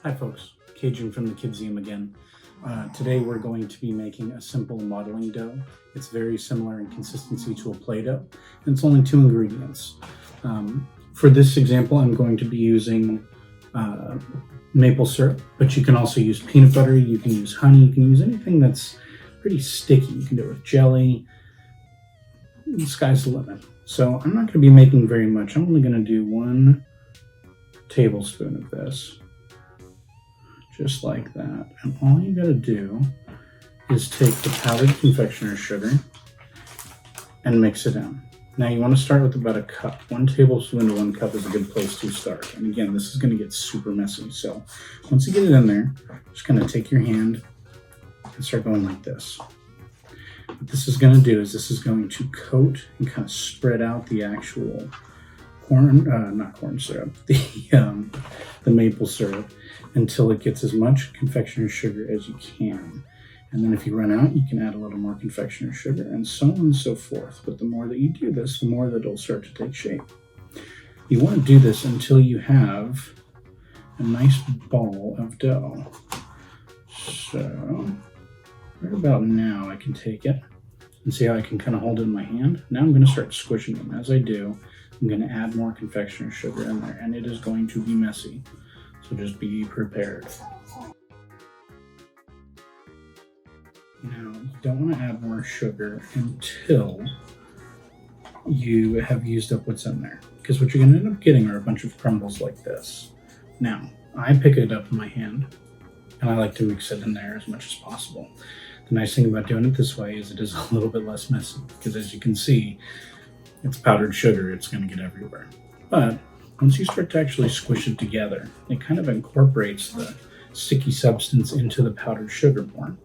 Hi folks, Kidzeum from the Kidzeum again. Today we're going to be making a simple modeling dough. It's very similar in consistency to a Play-Doh, and it's only 2 ingredients. For this example, I'm going to be using maple syrup, but you can also use peanut butter, you can use honey, you can use anything that's pretty sticky. You can do it with jelly. The sky's the limit. So I'm not going to be making very much. I'm only going to do 1 tablespoon of this. Just like that. And all you gotta do is take the powdered confectioner's sugar and mix it in. Now you want to start with about a cup. 1 tablespoon to 1 cup is a good place to start. And again, this is going to get super messy. So once you get it in there, just kind of take your hand and start going like this. What this is going to do is this is going to coat and kind of spread out the actual not corn syrup, the maple syrup, until it gets as much confectioner's sugar as you can. And then if you run out, you can add a little more confectioner's sugar, and so on and so forth. But the more that you do this, the more that it'll start to take shape. You want to do this until you have a nice ball of dough. So right about now I can take it and see how I can kind of hold it in my hand. Now I'm going to start squishing it. And as I do, I'm going to add more confectioner's sugar in there, and it is going to be messy. So just be prepared. Now, you don't want to add more sugar until you have used up what's in there, because what you're going to end up getting are a bunch of crumbles like this. Now, I pick it up in my hand, and I like to mix it in there as much as possible. The nice thing about doing it this way is it is a little bit less messy, because as you can see, it's powdered sugar, it's going to get everywhere. But once you start to actually squish it together, it kind of incorporates the sticky substance into the powdered sugar more.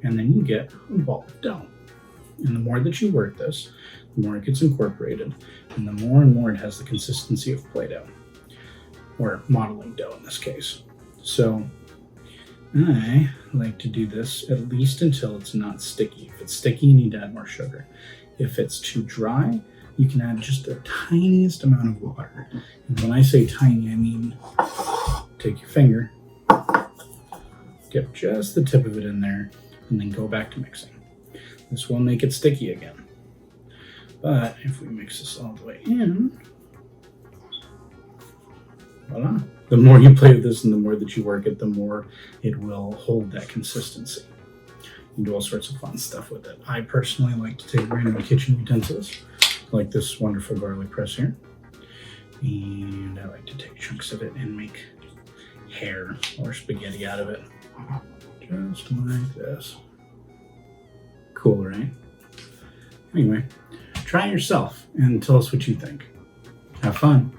And then you get a ball of dough. And the more that you work this, the more it gets incorporated, and the more and more it has the consistency of Play-Doh, or modeling dough in this case. So I like to do this at least until it's not sticky. If it's sticky, you need to add more sugar. If it's too dry, you can add just the tiniest amount of water. And when I say tiny, I mean take your finger, get just the tip of it in there, and then go back to mixing. This will make it sticky again. But if we mix this all the way in, voila. The more you play with this and the more that you work it, the more it will hold that consistency. You can do all sorts of fun stuff with it. I personally like to take random kitchen utensils, like this wonderful garlic press here. And I like to take chunks of it and make hair or spaghetti out of it. Just like this. Cool, right? Anyway, try it yourself and tell us what you think. Have fun.